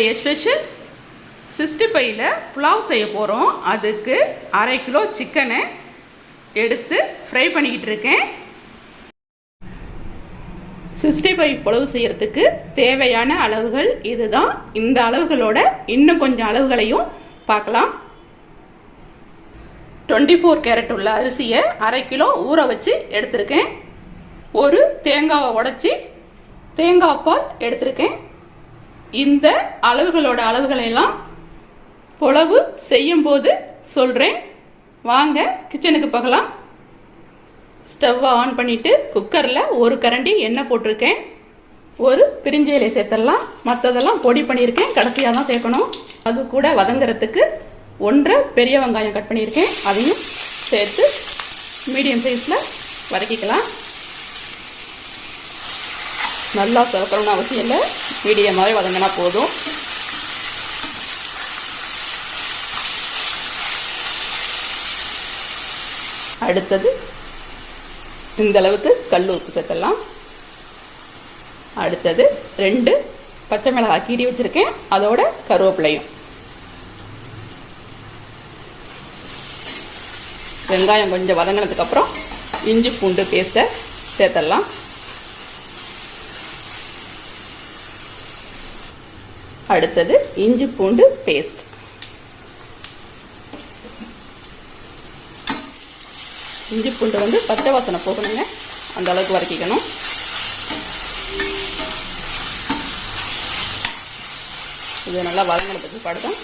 இன்றைய ஸ்பெஷல் 65ல் புலாவ் செய்ய போகிறோம். அதுக்கு 1/2 கிலோ சிக்கனை எடுத்து ஃப்ரை பண்ணிக்கிட்டு இருக்கேன். 65 புலாவ் செய்கிறதுக்கு தேவையான அளவுகள் இதுதான். இந்த அளவுகளோட இன்னும் கொஞ்சம் அளவுகளையும் பார்க்கலாம். 24 கேரட் உள்ள அரிசியை 1/2 கிலோ ஊற வச்சு எடுத்திருக்கேன். ஒரு தேங்காவை உடைச்சி தேங்காய் பால் எடுத்திருக்கேன். இந்த அளவுகளை எல்லாம் புலாவ் செய்யும் போது சொல்றேன். வாங்க கிச்சனுக்கு போகலாம். ஸ்டவ் ஆன் பண்ணிட்டு குக்கர்ல ஒரு கரண்டி எண்ணெய் போட்டிருக்கேன். ஒரு பிரிஞ்சி இலை சேர்த்துடலாம். மற்றதெல்லாம் பொடி பண்ணியிருக்கேன், கடைசியாக தான் சேர்க்கணும். அது கூட வதங்குறதுக்கு 1 பெரிய வெங்காயம் கட் பண்ணியிருக்கேன். அதையும் சேர்த்து மீடியம் சைஸில் வதக்கிக்கலாம். நல்லா சேர்க்கணும்னு அவசியம் இல்லை, மீடியமாகவே வதங்கினா போதும். அடுத்தது இந்த அளவுக்கு கல் உப்பு சேர்த்துடலாம். அடுத்தது 2 பச்சை மிளகாய் கீறி வச்சிருக்கேன், அதோட கருவேப்பிலையும். வெங்காயம் கொஞ்சம் வதங்கினதுக்கு அப்புறம் இஞ்சி பூண்டு பேஸ்ட்டை சேர்த்துடலாம். அடுத்தது இஞ்சி பூண்டு பேஸ்ட். இஞ்சி பூண்டு பச்சை வாசனை போகணுங்க, அந்த அளவுக்கு வதக்கிக்கணும். இது நல்லா வதங்கினதுக்கு படுதான்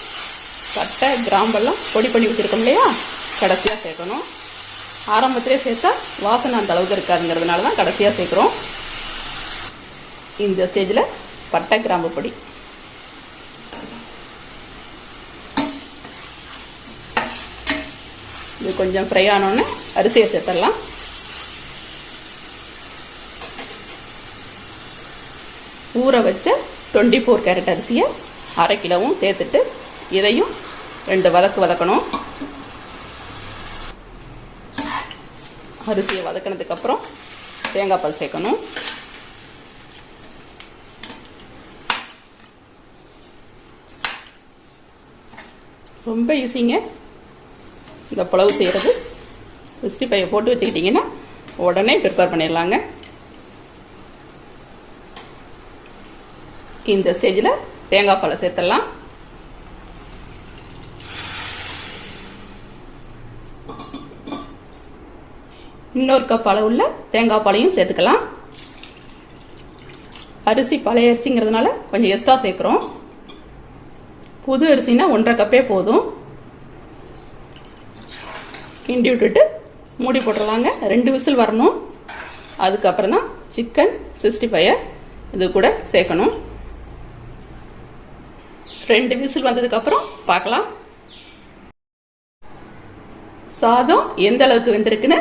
பட்டை கிராம்பெல்லாம் பொடி பண்ணி வச்சுருக்கோம் இல்லையா, கடைசியாக சேர்க்கணும். ஆரம்பத்திலே சேர்த்தா வாசனை அந்த அளவுக்கு இருக்காதுங்கிறதுனால தான் கடைசியாக சேர்க்குறோம். இந்த ஸ்டேஜில் பட்டை கிராம்பு பொடி, இது கொஞ்சம் ஃப்ரை ஆனோன்னு அரிசியை சேர்த்துடலாம். ஊற வச்ச 24 கேரட் அரிசியை 1/2 கிலோவும் சேர்த்துட்டு இதையும் 2 வதக்கணும். அரிசியை வதக்கினதுக்கப்புறம் தேங்காய் பால் சேர்க்கணும். ரொம்ப ஈஸிங்க இந்த புலாவ் செய்கிறது. 65 போட்டு வச்சுக்கிட்டிங்கன்னா உடனே ப்ரிப்பேர் பண்ணிடலாங்க. இந்த ஸ்டேஜில் தேங்காய் பாலை சேர்த்துடலாம். இன்னொரு கப் அளவுள்ள தேங்காய் பாலையும் சேர்த்துக்கலாம். அரிசி பழைய அரிசிங்கிறதுனால கொஞ்சம் எக்ஸ்ட்ரா சேர்க்குறோம். புது அரிசினா 1/2 கப்பே போதும். கிண்டி விட்டுட்டு மூடி போட்டுடலாங்க. 2 விசில் வரணும். அதுக்கப்புறம் தான் சிக்கன் 65 இது கூட சேர்க்கணும். 2 விசில் வந்ததுக்கப்புறம் பார்க்கலாம். சாதம் எந்த அளவுக்கு வெந்திருக்குன்னு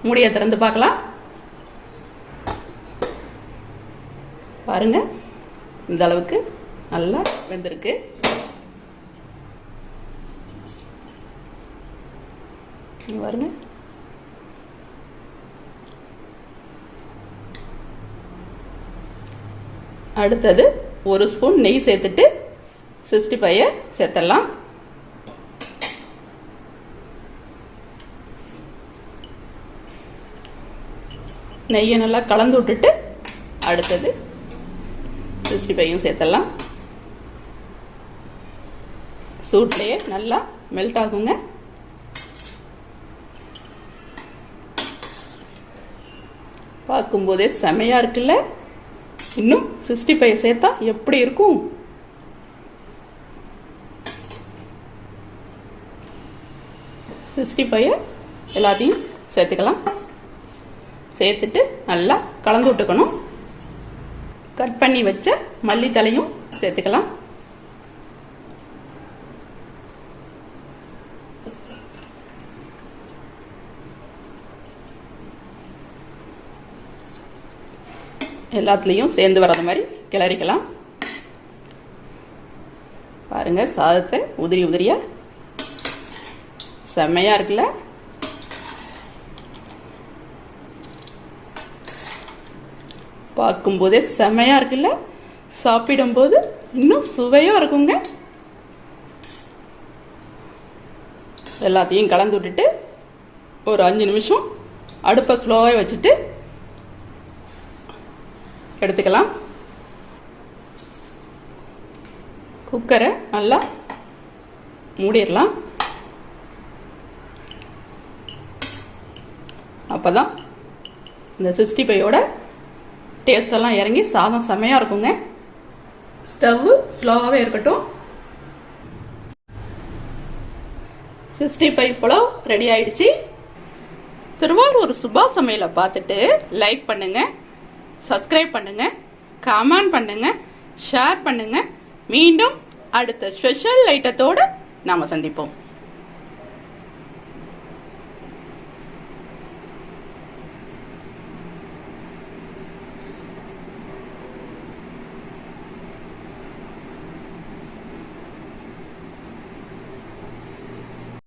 மூடியை திறந்து பார்க்கலாம். பாருங்க, இந்த அளவுக்கு நல்லா வெந்திருக்கு. பாருங்க, அடுத்தது 1 ஸ்பூன் நெய் சேர்த்துட்டு 65 சேர்த்துடலாம். நெய்யை நல்லா கலந்து விட்டுட்டு அடுத்தது 65யும் சேர்த்துடலாம். சூட்லேயே நல்லா மெல்ட் ஆகுங்க. பார்க்கும்போதே செமையா இருக்குல்ல. இன்னும் 65 சேர்த்தா எப்படி இருக்கும்? எல்லாத்தையும் சேர்த்துக்கலாம். சேர்த்துட்டு நல்லா கலந்து விட்டுக்கணும். கட் பண்ணி வச்ச மல்லித்தலையும் சேர்த்துக்கலாம். எல்லாத்துலேயும் சேர்ந்து வராத மாதிரி கிளறிக்கலாம். பாருங்க, சாதத்தை உதிரி உதிரியா செம்மையா இருக்குல்ல. பார்க்கும்போதே செம்மையா இருக்குல்ல. சாப்பிடும்போது இன்னும் சுவையாக இருக்குங்க. எல்லாத்தையும் கலந்து விட்டுட்டு ஒரு 5 நிமிஷம் அடுப்பை ஸ்லோவாக வச்சுட்டு எடுத்துக்கலாம். குக்கரை நல்லா மூடிடலாம். அப்போதான் இந்த 65யோட டேஸ்ட் எல்லாம் இறங்கி சாதம் செமையாக இருக்குங்க. ஸ்டவ் ஸ்லோவாகவே இருக்கட்டும். 65 புலாவ் ரெடி ஆயிடுச்சு. திருவாரூர் சுபா சமையலை பார்த்துட்டு லைக் பண்ணுங்க, சப்ஸ்கிரைப் பண்ணுங்க, கமெண்ட் பண்ணுங்க, ஷேர் பண்ணுங்க. மீண்டும் அடுத்த ஸ்பெஷல் ஐட்டத்தோடு நாம சந்திப்போம்.